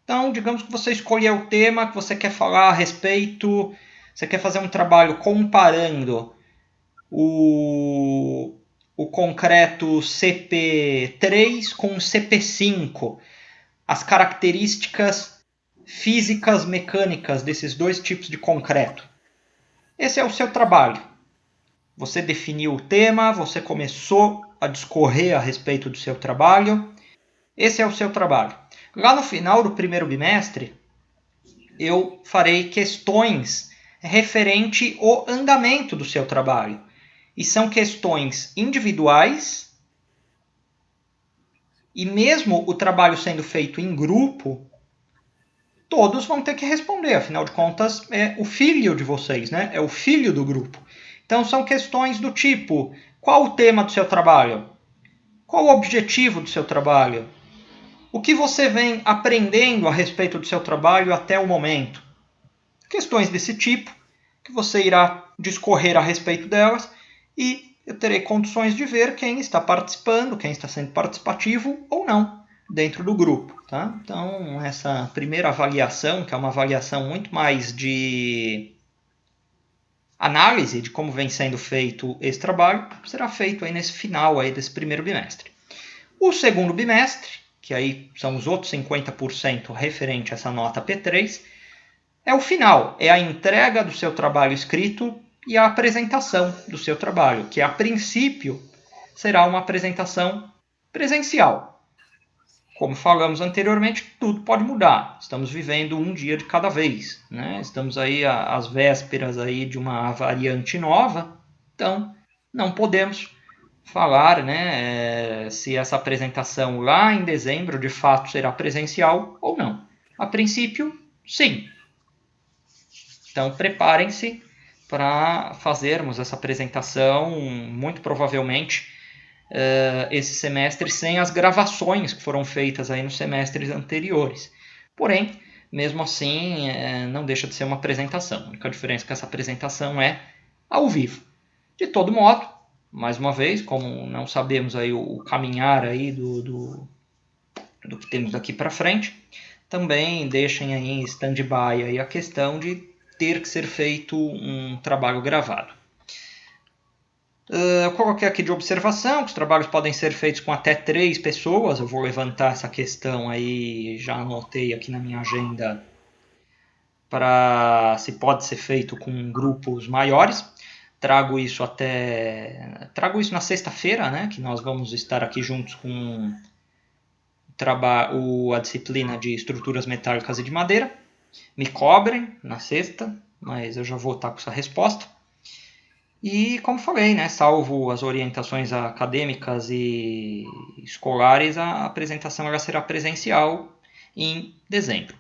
Então, digamos que você escolheu o tema que você quer falar a respeito, você quer fazer um trabalho comparando o concreto CP3 com o CP5, as características físicas mecânicas desses dois tipos de concreto. Esse é o seu trabalho. Você definiu o tema, você começou a discorrer a respeito do seu trabalho. Esse é o seu trabalho. Lá no final do primeiro bimestre, eu farei questões referente ao andamento do seu trabalho. E são questões individuais. E mesmo o trabalho sendo feito em grupo, todos vão ter que responder. Afinal de contas, é o filho de vocês, né? É o filho do grupo. Então, são questões do tipo: qual o tema do seu trabalho? Qual o objetivo do seu trabalho? O que você vem aprendendo a respeito do seu trabalho até o momento? Questões desse tipo, que você irá discorrer a respeito delas, e eu terei condições de ver quem está participando, quem está sendo participativo ou não dentro do grupo. Tá? Então, essa primeira avaliação, que é uma avaliação muito mais de análise de como vem sendo feito esse trabalho, será feito aí nesse final aí desse primeiro bimestre. O segundo bimestre, que aí são os outros 50% referente a essa nota P3, é o final, é a entrega do seu trabalho escrito e a apresentação do seu trabalho, que a princípio será uma apresentação presencial. Como falamos anteriormente, tudo pode mudar. Estamos vivendo um dia de cada vez, né? Estamos aí às vésperas aí de uma variante nova, então não podemos falar, né, se essa apresentação lá em dezembro de fato será presencial ou não. A princípio, sim. Então preparem-se para fazermos essa apresentação, muito provavelmente esse semestre, sem as gravações que foram feitas aí nos semestres anteriores. Porém, mesmo assim, não deixa de ser uma apresentação. A única diferença é que essa apresentação é ao vivo. De todo modo, mais uma vez, como não sabemos aí o caminhar aí do que temos daqui para frente, também deixem aí em stand-by aí a questão de ter que ser feito um trabalho gravado. Eu coloquei aqui de observação que os trabalhos podem ser feitos com até 3 pessoas. Eu vou levantar essa questão aí, já anotei aqui na minha agenda, para se pode ser feito com grupos maiores. Trago isso na sexta-feira, né, que nós vamos estar aqui juntos com a disciplina de estruturas metálicas e de madeira. Me cobrem na sexta, mas eu já vou estar com essa resposta. E como falei, né, salvo as orientações acadêmicas e escolares, a apresentação ela será presencial em dezembro.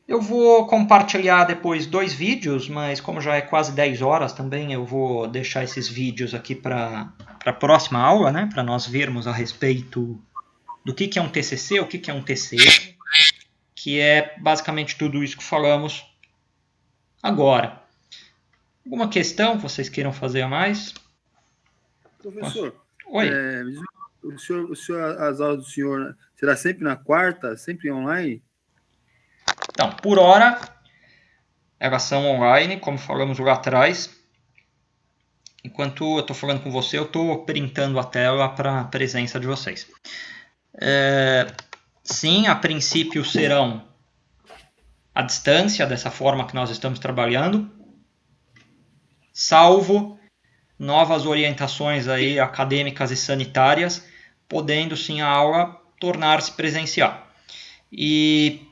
Eu vou compartilhar depois 2 vídeos, mas como já é quase 10 horas também, eu vou deixar esses vídeos aqui para a próxima aula, né? Para nós vermos a respeito do que é um TCC, o que é um TCE, que é basicamente tudo isso que falamos agora. Alguma questão que vocês queiram fazer a mais? Professor, Oi. As aulas do senhor será sempre na quarta, sempre online? Então, por hora, elas são online, como falamos lá atrás. Enquanto eu estou falando com você, eu estou printando a tela para a presença de vocês. Sim, a princípio serão à distância, dessa forma que nós estamos trabalhando, salvo novas orientações aí acadêmicas e sanitárias, podendo sim a aula tornar-se presencial. E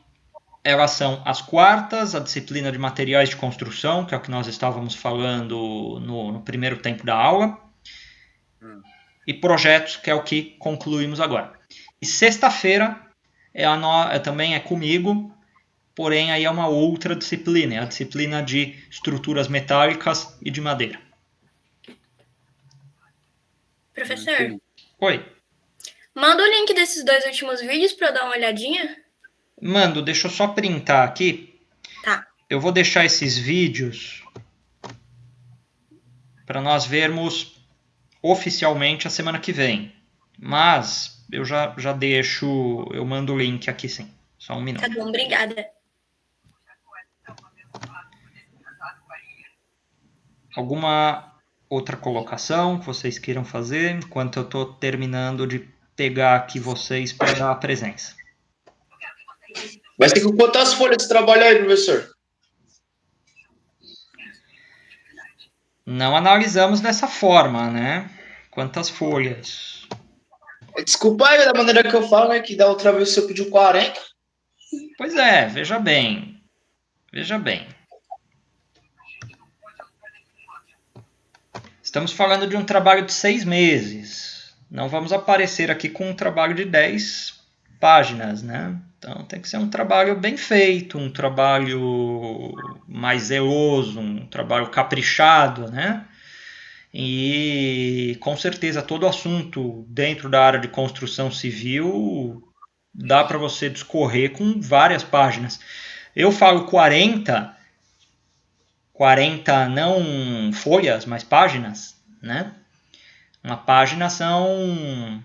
elas são às quartas, a disciplina de materiais de construção, que é o que nós estávamos falando no primeiro tempo da aula, e projetos, que é o que concluímos agora. E sexta-feira também é comigo, porém aí é uma outra disciplina, é a disciplina de estruturas metálicas e de madeira. Professor? Oi. Manda o link desses 2 últimos vídeos para eu dar uma olhadinha. Mando, deixa eu só printar aqui. Tá. Eu vou deixar esses vídeos para nós vermos oficialmente a semana que vem. Mas eu já deixo, eu mando o link aqui sim. Só um minuto. Tá bom, obrigada. Alguma outra colocação que vocês queiram fazer enquanto eu estou terminando de pegar aqui vocês para dar a presença? Mas tem que contar as folhas de trabalho aí, professor. Não analisamos dessa forma, né? Quantas folhas? Desculpa aí da maneira que eu falo, né? Que da outra vez você pediu 40. Pois é, veja bem. Veja bem. Estamos falando de um trabalho de 6 meses. Não vamos aparecer aqui com um trabalho de 10 páginas, né? Então tem que ser um trabalho bem feito, um trabalho mais zeloso, um trabalho caprichado, né? E com certeza todo assunto dentro da área de construção civil dá para você discorrer com várias páginas. Eu falo 40 não folhas, mas páginas, né? Uma página são...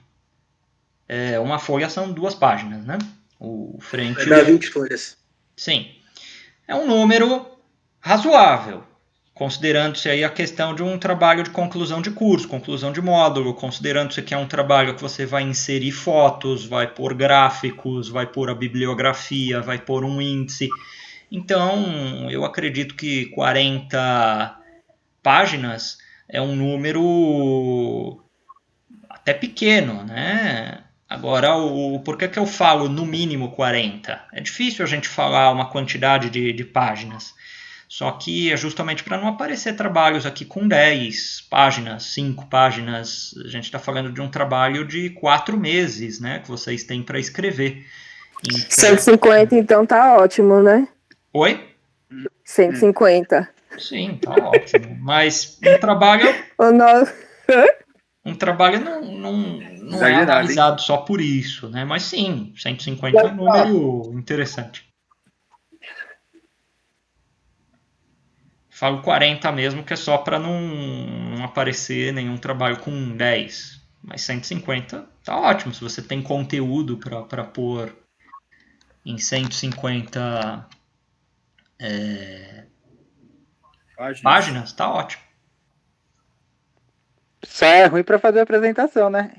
uma folha são 2 páginas, né? O frente... Vai dar 20 folhas. Sim. É um número razoável, considerando-se aí a questão de um trabalho de conclusão de curso, conclusão de módulo, considerando-se que é um trabalho que você vai inserir fotos, vai pôr gráficos, vai pôr a bibliografia, vai pôr um índice. Então, eu acredito que 40 páginas é um número até pequeno, né? Agora, por que eu falo no mínimo 40? É difícil a gente falar uma quantidade de páginas. Só que é justamente para não aparecer trabalhos aqui com 10 páginas, 5 páginas. A gente está falando de um trabalho de 4 meses, né? Que vocês têm para escrever. Então... 150, então tá ótimo, né? Oi? 150. Sim, tá ótimo. Mas um trabalho... Um trabalho não é analisado só por isso, né? Mas sim, 150 é um número interessante. Falo 40 mesmo, que é só para não aparecer nenhum trabalho com 10. Mas 150 tá ótimo. Se você tem conteúdo para pôr em 150 páginas, tá ótimo. Só é ruim para fazer a apresentação, né?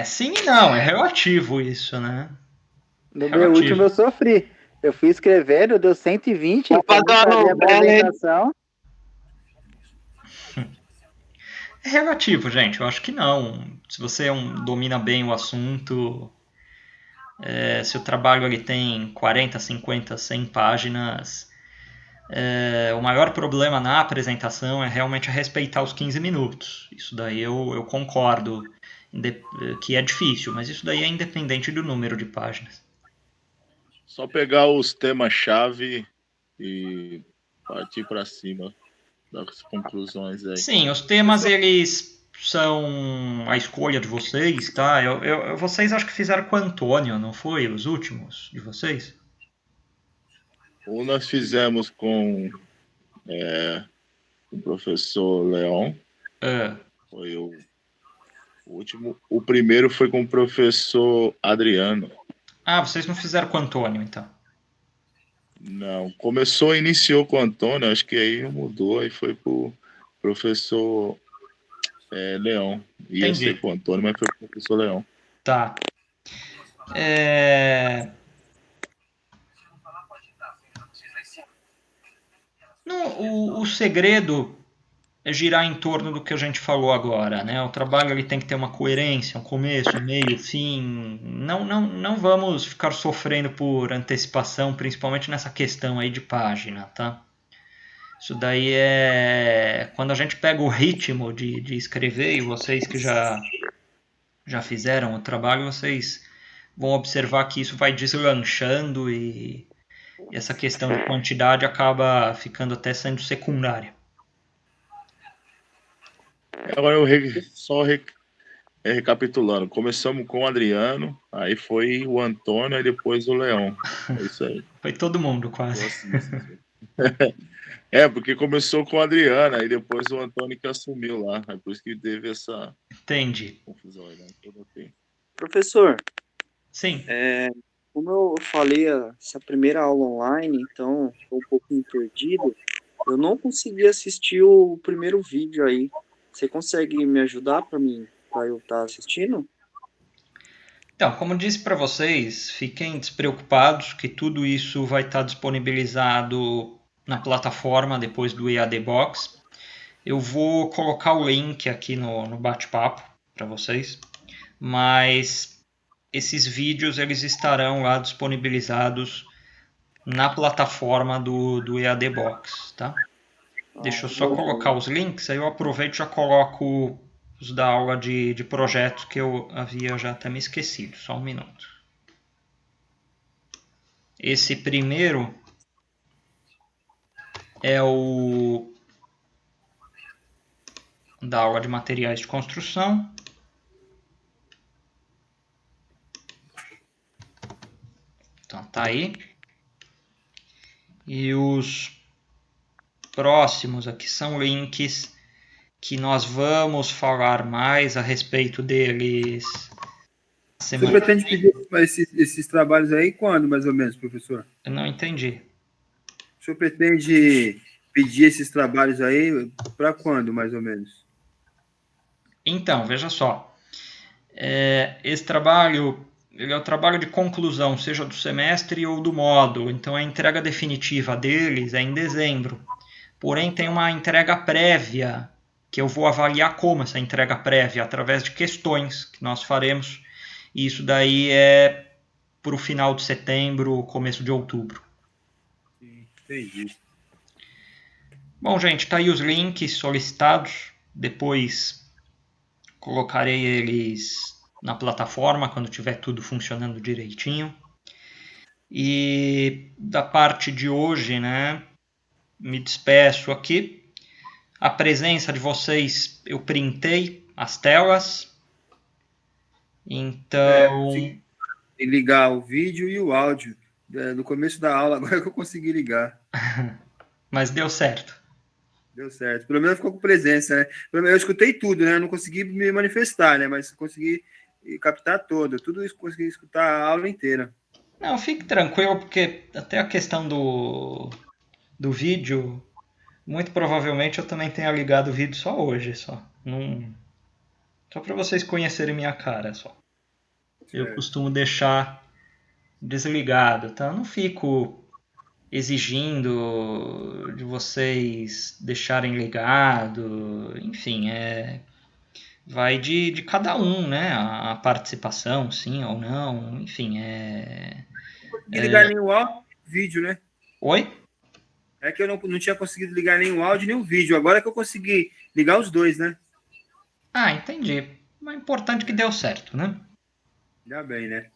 Sim e não. É relativo isso, né? No meu último eu sofri. Eu fui escrevendo, deu 120, para fazer a apresentação. É relativo, gente. Eu acho que não. Se você domina bem o assunto, se o trabalho ele tem 40, 50, 100 páginas, o maior problema na apresentação é realmente respeitar os 15 minutos. Isso daí eu concordo que é difícil, mas isso daí é independente do número de páginas. Só pegar os temas-chave e partir para cima das conclusões aí. Sim, os temas, eles são a escolha de vocês, tá? Vocês acho que fizeram com o Antônio, não foi? Os últimos de vocês? Ou nós fizemos com o professor Leon. Foi o último. O primeiro foi com o professor Adriano. Ah, vocês não fizeram com o Antônio, então? Não, iniciou com o Antônio, acho que aí mudou, aí foi pro professor Leon. Ia Entendi. ser com o Antônio, mas foi pro professor Leon. Tá. O segredo é girar em torno do que a gente falou agora, né? O trabalho ele tem que ter uma coerência, um começo, um meio, fim. Não vamos ficar sofrendo por antecipação, principalmente nessa questão aí de página, tá? Isso daí é quando a gente pega o ritmo de escrever, e vocês que já fizeram o trabalho, vocês vão observar que isso vai deslanchando e essa questão de quantidade acaba ficando até sendo secundária. Agora recapitulando, começamos com o Adriano, aí foi o Antônio e depois o Leon. É isso aí. Foi todo mundo quase. Porque começou com o Adriano, aí depois o Antônio que assumiu lá. É por isso que teve essa confusão aí, né? Professor. Sim. Como eu falei, essa primeira aula online, então estou um pouco perdido. Eu não consegui assistir o primeiro vídeo aí. Você consegue me ajudar para eu estar assistindo? Então, como disse para vocês, fiquem despreocupados que tudo isso vai estar disponibilizado na plataforma depois do EAD Box. Eu vou colocar o link aqui no bate-papo para vocês, mas esses vídeos eles estarão lá disponibilizados na plataforma do EAD Box, tá? Deixa eu só colocar os links, aí eu aproveito e já coloco os da aula de projetos que eu havia já até me esquecido. Só um minuto. Esse primeiro é o da aula de materiais de construção. Então tá aí. E os próximos aqui são links que nós vamos falar mais a respeito deles. Você pretende pedir esses trabalhos aí quando, mais ou menos, professor? Eu não entendi. O senhor pretende pedir esses trabalhos aí para quando, mais ou menos? Então, veja só. Esse trabalho ele é o trabalho de conclusão, seja do semestre ou do módulo. Então, a entrega definitiva deles é em dezembro. Porém, tem uma entrega prévia, que eu vou avaliar como essa entrega prévia, através de questões que nós faremos. E isso daí é para o final de setembro, começo de outubro. Entendi. Bom, gente, tá aí os links solicitados. Depois colocarei eles na plataforma quando tiver tudo funcionando direitinho. E da parte de hoje, né, me despeço aqui. A presença de vocês, eu printei as telas. Então... E ligar o vídeo e o áudio. No começo da aula, agora que eu consegui ligar. Mas deu certo. Deu certo. Pelo menos ficou com presença, né? Eu escutei tudo, né? Eu não consegui me manifestar, né? Mas consegui captar tudo isso, consegui escutar a aula inteira. Não, fique tranquilo, porque até a questão do vídeo, muito provavelmente eu também tenha ligado o vídeo só hoje, só para vocês conhecerem minha cara, só. Eu costumo deixar desligado, tá? Eu não fico exigindo de vocês deixarem ligado, enfim, vai de cada um, né? A participação, sim ou não, enfim, Não consegui ligar nem o áudio nem o vídeo, né? Oi? É que eu não tinha conseguido ligar nem o áudio nem o vídeo. Agora que eu consegui ligar os dois, né? Ah, entendi. Mas é importante que deu certo, né? Já bem, né?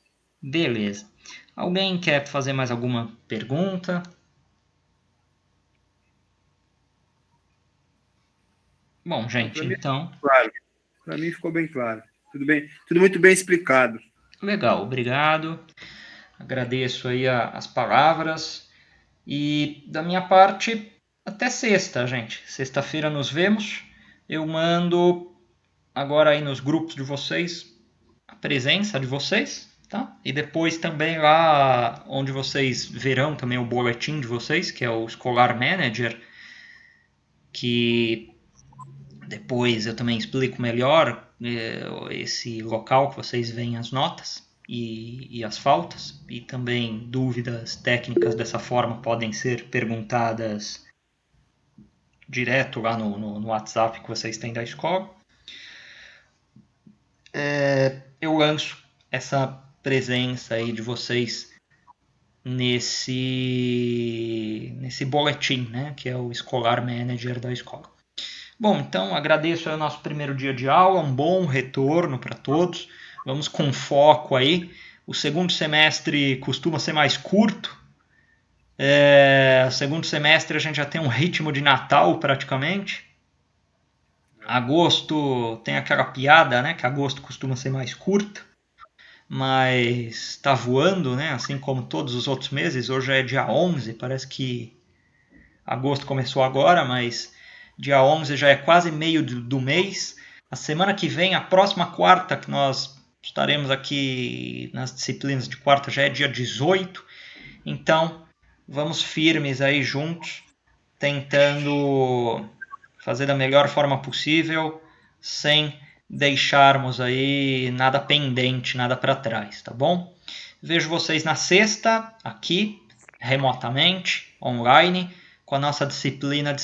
Beleza. Alguém quer fazer mais alguma pergunta? Bom, gente, então... Claro. Para mim ficou bem claro. Tudo bem, tudo muito bem explicado. Legal, obrigado. Agradeço aí as palavras. E da minha parte, até sexta, gente. Sexta-feira nos vemos. Eu mando agora aí nos grupos de vocês a presença de vocês, tá? E depois também lá onde vocês verão também o boletim de vocês, que é o Scholar Manager, que depois eu também explico melhor esse local que vocês veem as notas e as faltas, e também dúvidas técnicas dessa forma podem ser perguntadas direto lá no WhatsApp que vocês têm da escola. Eu lanço essa presença aí de vocês nesse boletim, né, que é o Scholar Manager da escola. Bom, então agradeço aí o nosso primeiro dia de aula, um bom retorno para todos. Vamos com foco aí. O segundo semestre costuma ser mais curto. Segundo semestre a gente já tem um ritmo de Natal praticamente. Agosto tem aquela piada, né, que agosto costuma ser mais curto. Mas está voando, né, assim como todos os outros meses. Hoje é dia 11, parece que agosto começou agora, mas dia 11 já é quase meio do mês. A semana que vem, a próxima quarta, que nós estaremos aqui nas disciplinas de quarta, já é dia 18. Então, vamos firmes aí juntos, tentando fazer da melhor forma possível, sem deixarmos aí nada pendente, nada para trás, tá bom? Vejo vocês na sexta, aqui, remotamente, online, com a nossa disciplina de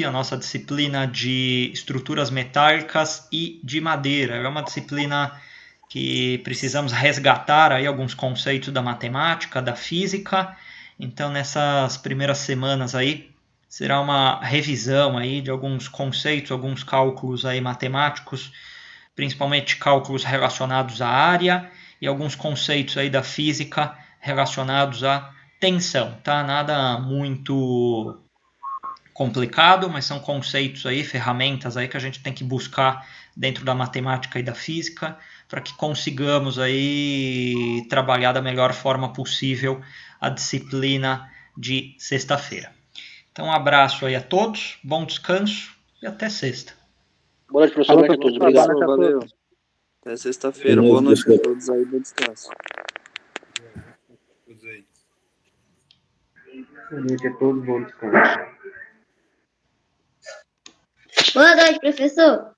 a nossa disciplina de estruturas metálicas e de madeira. É uma disciplina que precisamos resgatar aí alguns conceitos da matemática, da física. Então, nessas primeiras semanas aí, será uma revisão aí de alguns conceitos, alguns cálculos aí matemáticos, principalmente cálculos relacionados à área e alguns conceitos aí da física relacionados à tensão, tá? Nada muito complicado, mas são conceitos aí, ferramentas aí que a gente tem que buscar dentro da matemática e da física para que consigamos aí trabalhar da melhor forma possível a disciplina de sexta-feira. Então, um abraço aí a todos, bom descanso e até sexta. Boa noite, professor. Boa noite a todos. Obrigado. Valeu. Até sexta-feira. Boa noite a todos aí. Bom descanso. Boa noite a todos. Bom descanso. Boa noite, professor.